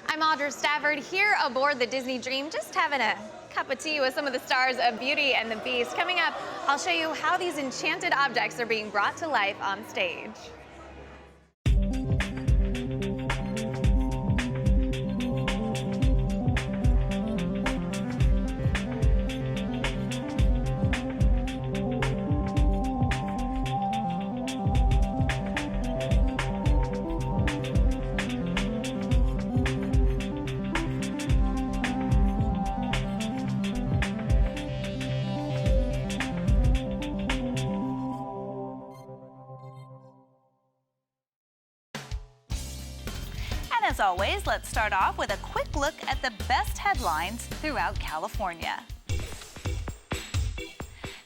I'm Audra Stafford here aboard the Disney Dream, just having a cup of tea with some of the stars of Beauty and the Beast. Coming up, I'll show you how these enchanted objects are being brought to life on stage. As always, let's start off with a quick look at the best headlines throughout California.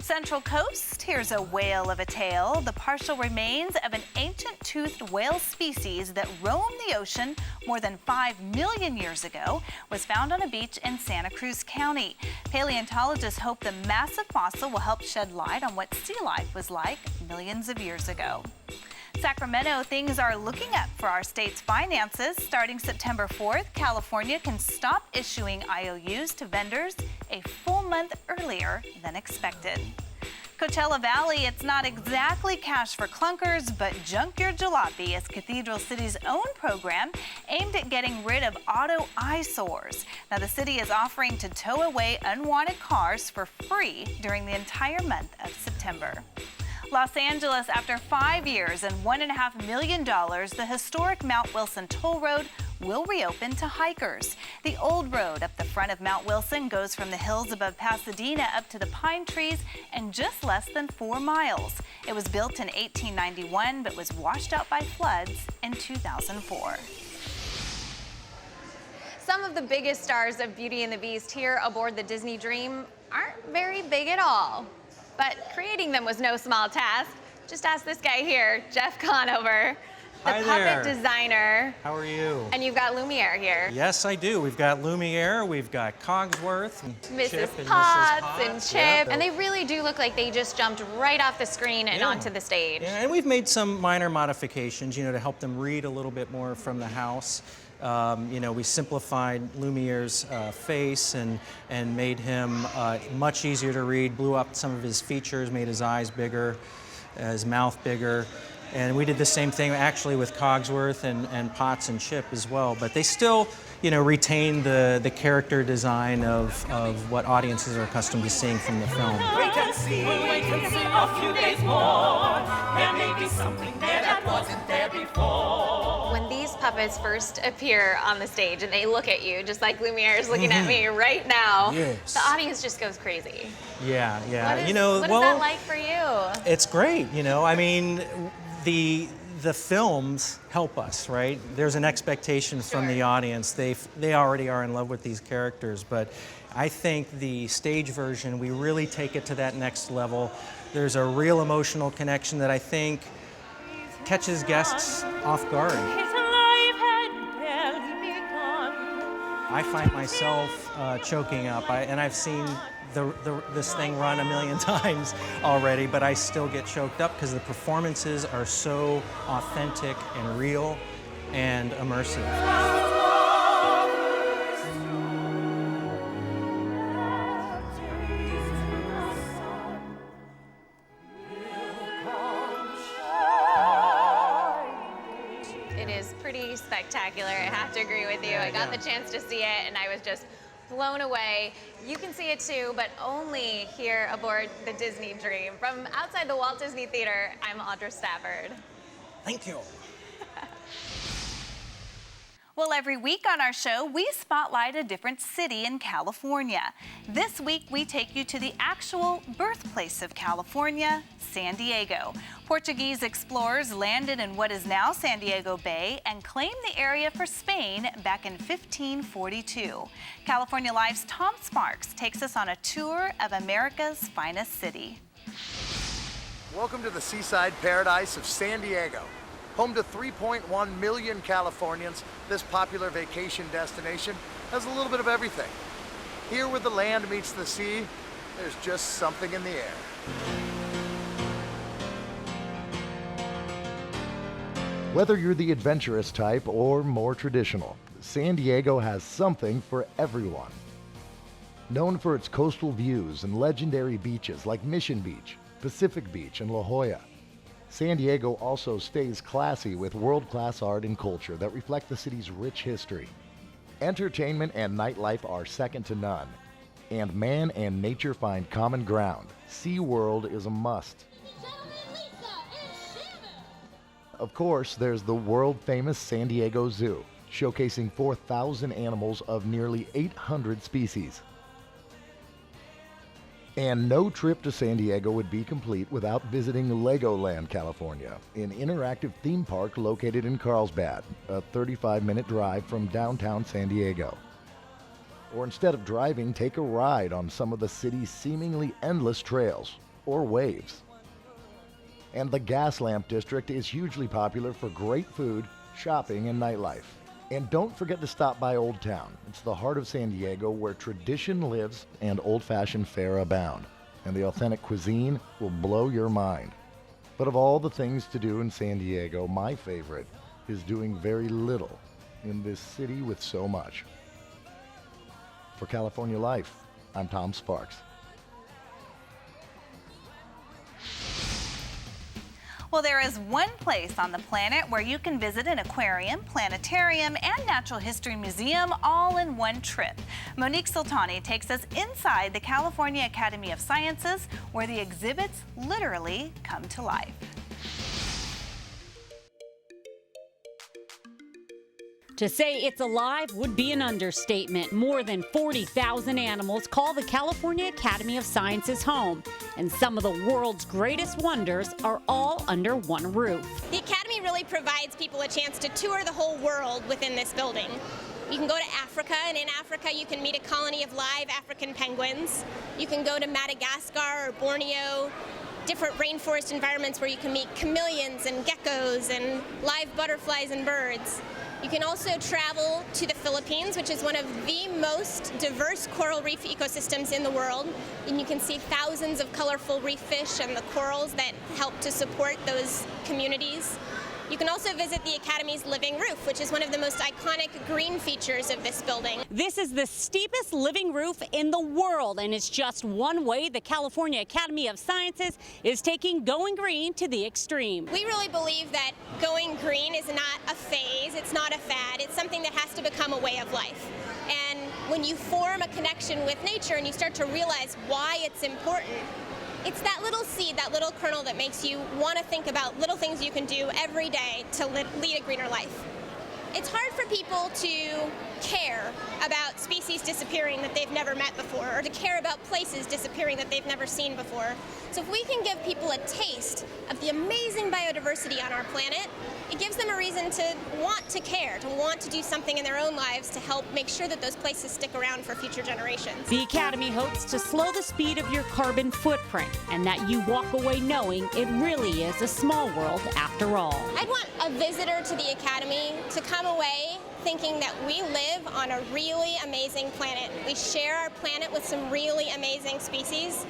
Central Coast, here's a whale of a tale. The partial remains of an ancient toothed whale species that roamed the ocean more than 5 million years ago was found on a beach in Santa Cruz County. Paleontologists hope the massive fossil will help shed light on what sea life was like millions of years ago. Sacramento, things are looking up for our state's finances. Starting September 4th, California can stop issuing IOUs to vendors a full month earlier than expected. Coachella Valley, it's not exactly cash for clunkers, but Junk Your Jalopy is Cathedral City's own program aimed at getting rid of auto eyesores. Now, the city is offering to tow away unwanted cars for free during the entire month of September. Los Angeles, after 5 years and $1.5 million, the historic Mount Wilson Toll Road will reopen to hikers. The old road up the front of Mount Wilson goes from the hills above Pasadena up to the pine trees in just less than 4 miles. It was built in 1891 but was washed out by floods in 2004. Some of the biggest stars of Beauty and the Beast here aboard the Disney Dream aren't very big at all. But creating them was no small task. Just ask this guy here, Jeff Conover, the puppet designer. How are you? And you've got Lumiere here. Yes, I do. We've got Lumiere, we've got Cogsworth, Mrs. Chip and Potts Mrs. and Chip. And they really do look like they just jumped right off the screen and onto the stage. Yeah, and we've made some minor modifications, to help them read a little bit more from the house. We simplified Lumiere's face and made him much easier to read, blew up some of his features, made his eyes bigger, his mouth bigger. And we did the same thing actually with Cogsworth and Potts and Chip as well. But they still, retain the character design of what audiences are accustomed to seeing from the film. Wait and see a few days more. There may be something there that wasn't there before. When these puppets first appear on the stage and they look at you, just like Lumiere is looking at me right now, yes. The audience just goes crazy. Yeah. What is that like for you? It's great, I mean, the films help us, right? There's an expectation from the audience. They already are in love with these characters, but I think the stage version, we really take it to that next level. There's a real emotional connection that I think catches guests off guard. I find myself choking up, and I've seen this thing run a million times already, but I still get choked up because the performances are so authentic and real and immersive. It is pretty spectacular, I have to agree with you. I got the chance to see it and I was just blown away. You can see it too, but only here aboard the Disney Dream. From outside the Walt Disney Theater, I'm Audra Stafford. Thank you. Well, every week on our show, we spotlight a different city in California. This week, we take you to the actual birthplace of California, San Diego. Portuguese explorers landed in what is now San Diego Bay and claimed the area for Spain back in 1542. California Live's Tom Sparks takes us on a tour of America's finest city. Welcome to the seaside paradise of San Diego. Home to 3.1 million Californians, this popular vacation destination has a little bit of everything. Here where the land meets the sea, there's just something in the air. Whether you're the adventurous type or more traditional, San Diego has something for everyone. Known for its coastal views and legendary beaches like Mission Beach, Pacific Beach, and La Jolla, San Diego also stays classy with world-class art and culture that reflect the city's rich history. Entertainment and nightlife are second to none, and man and nature find common ground. SeaWorld is a must. Of course, there's the world-famous San Diego Zoo, showcasing 4,000 animals of nearly 800 species. And no trip to San Diego would be complete without visiting Legoland, California, an interactive theme park located in Carlsbad, a 35-minute drive from downtown San Diego. Or instead of driving, take a ride on some of the city's seemingly endless trails, or waves. And the Gaslamp District is hugely popular for great food, shopping, and nightlife. And don't forget to stop by Old Town. It's the heart of San Diego where tradition lives and old-fashioned fare abound. And the authentic cuisine will blow your mind. But of all the things to do in San Diego, my favorite is doing very little in this city with so much. For California Life, I'm Tom Sparks. Well, there is one place on the planet where you can visit an aquarium, planetarium, and natural history museum all in one trip. Monique Sultani takes us inside the California Academy of Sciences, where the exhibits literally come to life. To say it's alive would be an understatement. More than 40,000 animals call the California Academy of Sciences home, and some of the world's greatest wonders are all under one roof. The Academy really provides people a chance to tour the whole world within this building. You can go to Africa, and in Africa you can meet a colony of live African penguins. You can go to Madagascar or Borneo, different rainforest environments where you can meet chameleons and geckos and live butterflies and birds. You can also travel to the Philippines, which is one of the most diverse coral reef ecosystems in the world. And you can see thousands of colorful reef fish and the corals that help to support those communities. You can also visit the Academy's living roof, which is one of the most iconic green features of this building. This is the steepest living roof in the world, and it's just one way the California Academy of Sciences is taking going green to the extreme. We really believe that going green is not a phase, it's not a fad, it's something that has to become a way of life. And when you form a connection with nature and you start to realize why it's important, it's that little seed, that little kernel that makes you want to think about little things you can do every day to lead a greener life. It's hard for people to care about species disappearing that they've never met before, or to care about places disappearing that they've never seen before. So if we can give people a taste of the amazing biodiversity on our planet, it gives them a reason to want to care, to want to do something in their own lives to help make sure that those places stick around for future generations. The Academy hopes to slow the speed of your carbon footprint, and that you walk away knowing it really is a small world after all. I'd want a visitor to the Academy to come away thinking that we live on a really amazing planet. We share our planet with some really amazing species.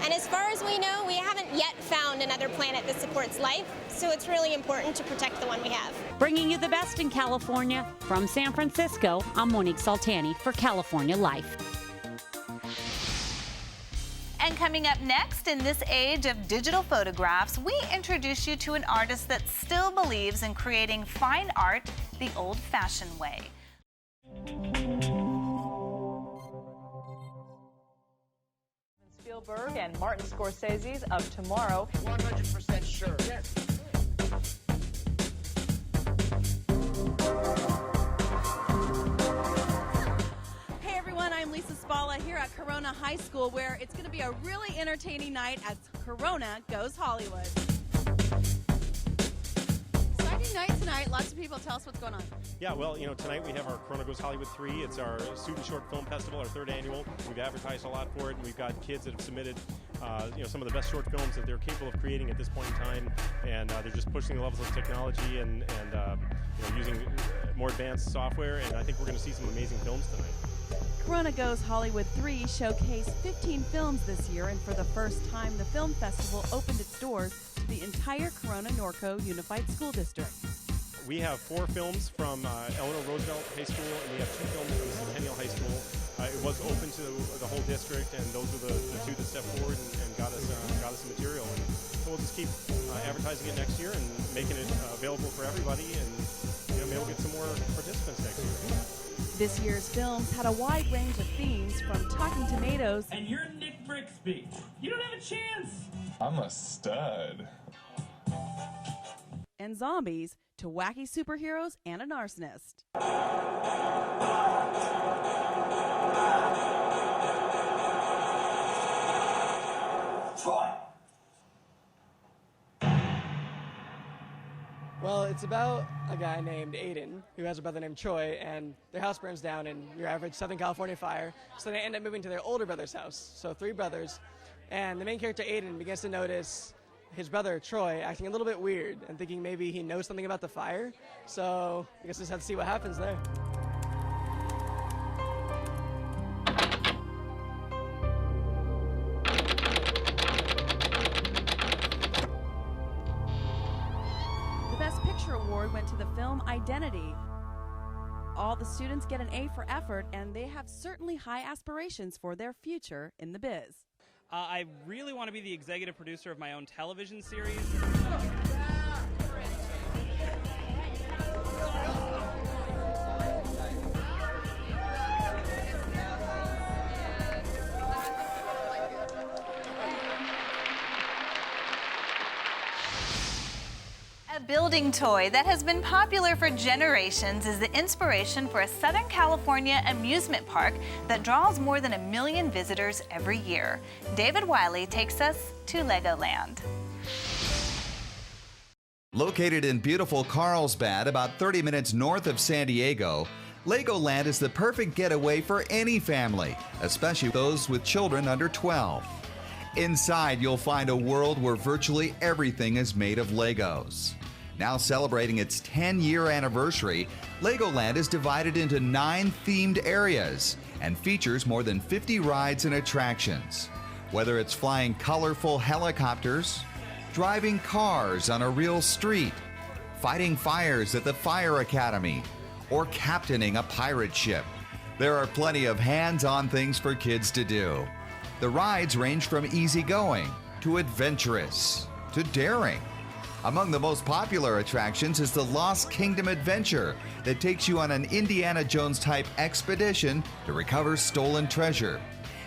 And as far as we know, we haven't yet found another planet that supports life, so it's really important to protect the one we have. Bringing you the best in California, from San Francisco, I'm Monique Sultani for California Life. And coming up next, in this age of digital photographs, we introduce you to an artist that still believes in creating fine art the old-fashioned way. Spielberg and Martin Scorsese's of Tomorrow. 100% sure. Yes. Hey everyone, I'm Lisa Spalla here at Corona High School, where it's going to be a really entertaining night as Corona Goes Hollywood. Exciting night tonight. Lots of people. Tell us what's going on. Yeah, well, tonight we have our Corona Goes Hollywood 3. It's our student short film festival, our third annual. We've advertised a lot for it, and we've got kids that have submitted, some of the best short films that they're capable of creating at this point in time, and they're just pushing the levels of technology and using more advanced software, and I think we're going to see some amazing films tonight. Corona Goes Hollywood 3 showcased 15 films this year, and for the first time, the film festival opened its doors to the entire Corona Norco Unified School District. We have 4 films from Eleanor Roosevelt High School, and we have 2 films from Centennial High School. It was open to the whole district, and those were the 2 that stepped forward and got us the material. And so we'll just keep advertising it next year and making it available for everybody, and maybe we'll get some more participants next year. This year's films had a wide range of themes, from Talking Tomatoes And you're Nick Brixby. You don't have a chance. I'm a stud. and zombies to wacky superheroes and a arsonist. Well, it's about a guy named Aiden who has a brother named Troy, and their house burns down in your average Southern California fire. So they end up moving to their older brother's house, so 3 brothers. And the main character, Aiden, begins to notice his brother, Troy, acting a little bit weird and thinking maybe he knows something about the fire. So I guess we'll just have to see what happens there. Award went to the film Identity. All the students get an A for effort, and they have certainly high aspirations for their future in the biz. I really want to be the executive producer of my own television series. A building toy that has been popular for generations is the inspiration for a Southern California amusement park that draws more than 1 million visitors every year. David Wiley takes us to Legoland. Located in beautiful Carlsbad, about 30 minutes north of San Diego, Legoland is the perfect getaway for any family, especially those with children under 12. Inside, you'll find a world where virtually everything is made of Legos. Now celebrating its 10-year anniversary, Legoland is divided into 9 themed areas and features more than 50 rides and attractions. Whether it's flying colorful helicopters, driving cars on a real street, fighting fires at the Fire Academy, or captaining a pirate ship, there are plenty of hands-on things for kids to do. The rides range from easygoing to adventurous to daring. Among the most popular attractions is the Lost Kingdom Adventure that takes you on an Indiana Jones-type expedition to recover stolen treasure.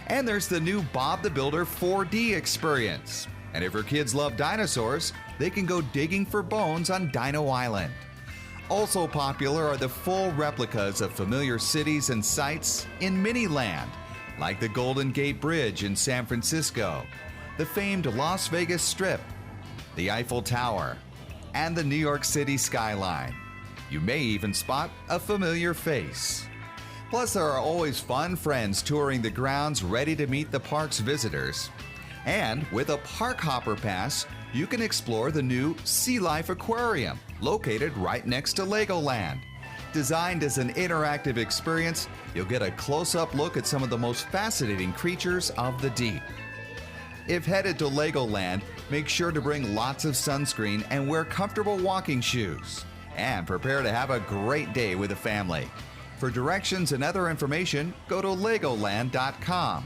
And there's the new Bob the Builder 4D experience. And if your kids love dinosaurs, they can go digging for bones on Dino Island. Also popular are the full replicas of familiar cities and sites in Miniland, like the Golden Gate Bridge in San Francisco, the famed Las Vegas Strip, the Eiffel Tower, and the New York City skyline. You may even spot a familiar face. Plus, there are always fun friends touring the grounds ready to meet the park's visitors. And with a Park Hopper Pass, you can explore the new Sea Life Aquarium, located right next to Legoland. Designed as an interactive experience, you'll get a close-up look at some of the most fascinating creatures of the deep. If headed to Legoland, make sure to bring lots of sunscreen and wear comfortable walking shoes. And prepare to have a great day with the family. For directions and other information, go to Legoland.com.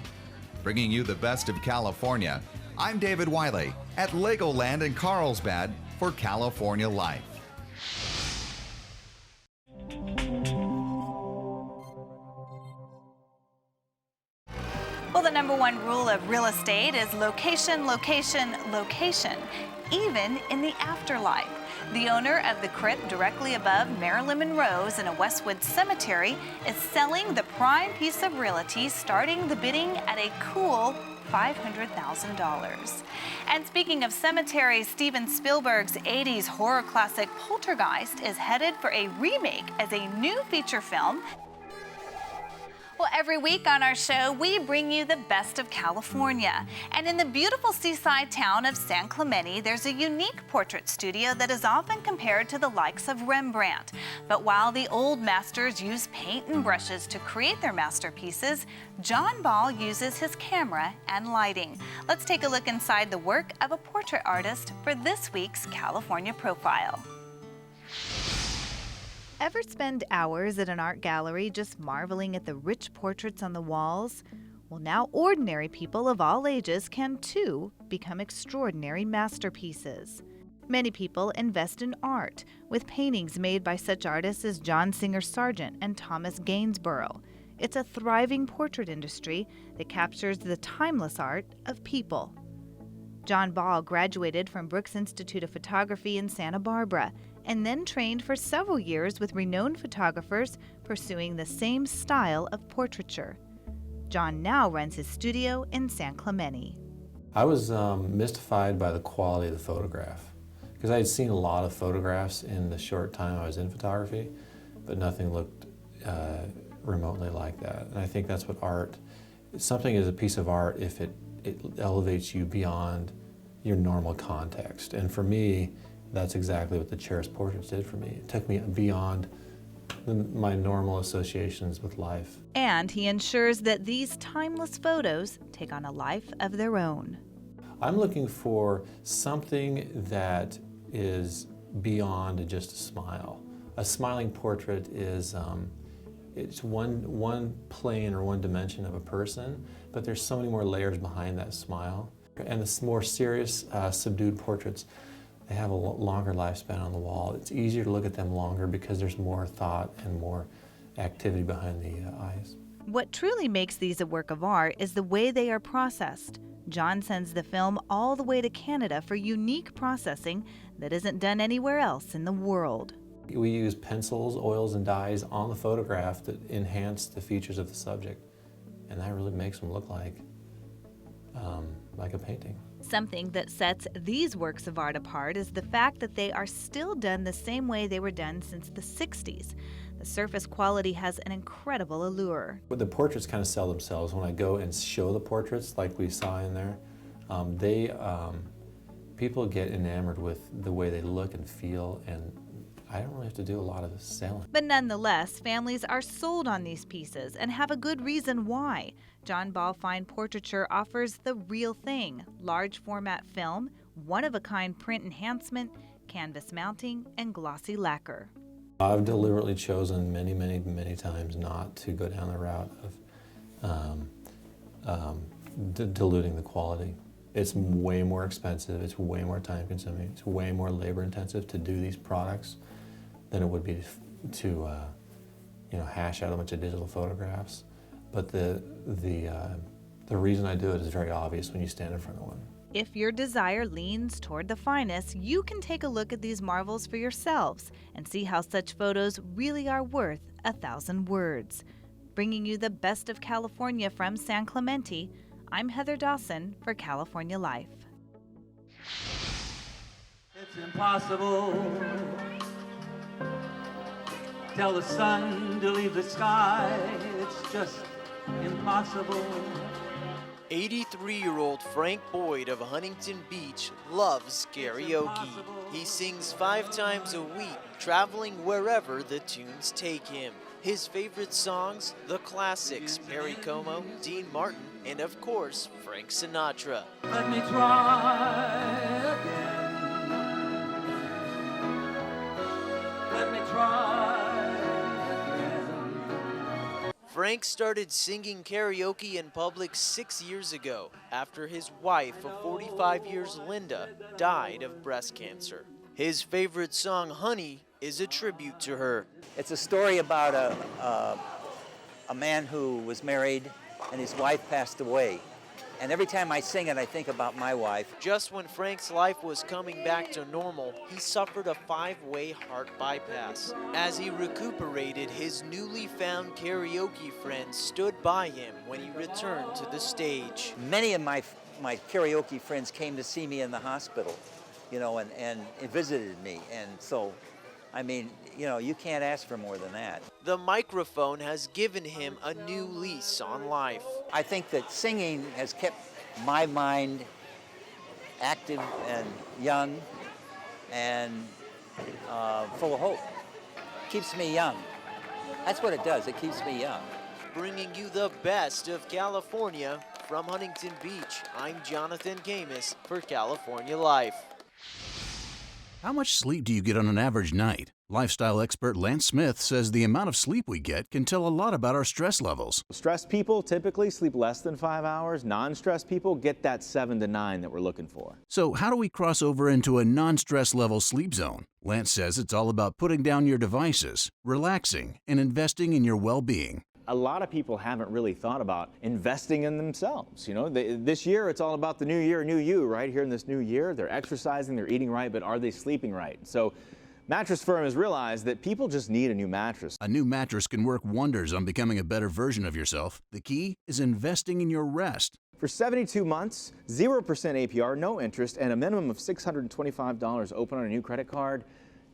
Bringing you the best of California, I'm David Wiley at Legoland in Carlsbad for California Life. Well, the #1 rule of real estate is location, location, location, even in the afterlife. The owner of the crypt directly above Marilyn Monroe's in a Westwood cemetery is selling the prime piece of realty, starting the bidding at a cool $500,000. And speaking of cemeteries, Steven Spielberg's 80s horror classic Poltergeist is headed for a remake as a new feature film. Well, every week on our show, we bring you the best of California. And in the beautiful seaside town of San Clemente, there's a unique portrait studio that is often compared to the likes of Rembrandt. But while the old masters use paint and brushes to create their masterpieces, John Ball uses his camera and lighting. Let's take a look inside the work of a portrait artist for this week's California Profile. Ever spend hours at an art gallery just marveling at the rich portraits on the walls? Well, now ordinary people of all ages can too become extraordinary masterpieces. Many people invest in art, with paintings made by such artists as John Singer Sargent and Thomas Gainsborough. It's a thriving portrait industry that captures the timeless art of people. John Ball graduated from Brooks Institute of Photography in Santa Barbara and then trained for several years with renowned photographers pursuing the same style of portraiture. John now runs his studio in San Clemente. I was mystified by the quality of the photograph because I had seen a lot of photographs in the short time I was in photography, but nothing looked remotely like that. And I think that's what art, something is a piece of art if it elevates you beyond your normal context. And for me, that's exactly what the Cherished Portraits did for me. It took me beyond my normal associations with life. And he ensures that these timeless photos take on a life of their own. I'm looking for something that is beyond just a smile. A smiling portrait is it's one plane or one dimension of a person, but there's so many more layers behind that smile. And the more serious, subdued portraits, they have a longer lifespan on the wall. It's easier to look at them longer because there's more thought and more activity behind the eyes. What truly makes these a work of art is the way they are processed. John sends the film all the way to Canada for unique processing that isn't done anywhere else in the world. We use pencils, oils, and dyes on the photograph that enhance the features of the subject, and that really makes them look like a painting. Something that sets these works of art apart is the fact that they are still done the same way they were done since the 60s. The surface quality has an incredible allure. But the portraits kind of sell themselves. When I go and show the portraits like we saw in there, people get enamored with the way they look and feel, and I don't really have to do a lot of selling. But nonetheless, families are sold on these pieces and have a good reason why. John Ball Fine Portraiture offers the real thing: large format film, one-of-a-kind print enhancement, canvas mounting, and glossy lacquer. I've deliberately chosen many times not to go down the route of diluting the quality. It's way more expensive, it's way more time consuming, it's way more labor intensive to do these products than it would be to hash out a bunch of digital photographs. But the reason I do it is very obvious when you stand in front of one. If your desire leans toward the finest, you can take a look at these marvels for yourselves and see how such photos really are worth 1,000 words. Bringing you the best of California from San Clemente, I'm Heather Dawson for California Life. It's impossible. Tell the sun to leave the sky. It's just impossible. 83-year-old Frank Boyd of Huntington Beach loves karaoke. He sings 5 times a week, traveling wherever the tunes take him. His favorite songs, the classics, Perry Como, Dean Martin, and of course, Frank Sinatra. Let me try again. Let me try again. Frank started singing karaoke in public 6 years ago after his wife of 45 years, Linda, died of breast cancer. His favorite song, Honey, is a tribute to her. It's a story about a man who was married and his wife passed away. And every time I sing it, I think about my wife. Just when Frank's life was coming back to normal, he suffered a 5-way heart bypass. As he recuperated, his newly found karaoke friends stood by him when he returned to the stage. Many of my karaoke friends came to see me in the hospital, and visited me. And so, I mean, you can't ask for more than that. The microphone has given him a new lease on life. I think that singing has kept my mind active and young and full of hope. Keeps me young. That's what it does. It keeps me young. Bringing you the best of California from Huntington Beach, I'm Jonathan Camus for California Life. How much sleep do you get on an average night? Lifestyle expert Lance Smith says the amount of sleep we get can tell a lot about our stress levels. Stressed people typically sleep less than 5 hours. Non-stressed people get that 7 to 9 that we're looking for. So how do we cross over into a non-stress level sleep zone? Lance says it's all about putting down your devices, relaxing, and investing in your well-being. A lot of people haven't really thought about investing in themselves. You know, this year it's all about the new year, new you, right? Here in this new year, they're exercising, they're eating right, but are they sleeping right? So Mattress Firm has realized that people just need a new mattress. A new mattress can work wonders on becoming a better version of yourself. The key is investing in your rest. For 72 months, 0% APR, no interest, and a minimum of $625 open on a new credit card.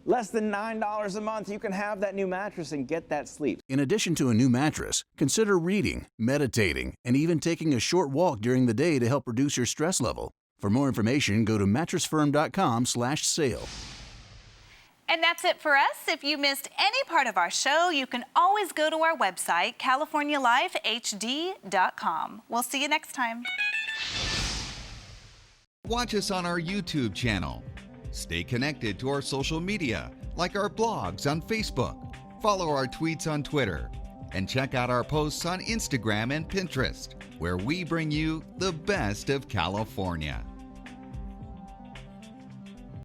Less than $9 a month, you can have that new mattress and get that sleep. In addition to a new mattress, consider reading, meditating, and even taking a short walk during the day to help reduce your stress level. For more information, go to mattressfirm.com/sale. And that's it for us. If you missed any part of our show, you can always go to our website, californialifehd.com. We'll see you next time. Watch us on our YouTube channel. Stay connected to our social media, like our blogs on Facebook. Follow our tweets on Twitter. And check out our posts on Instagram and Pinterest, where we bring you the best of California.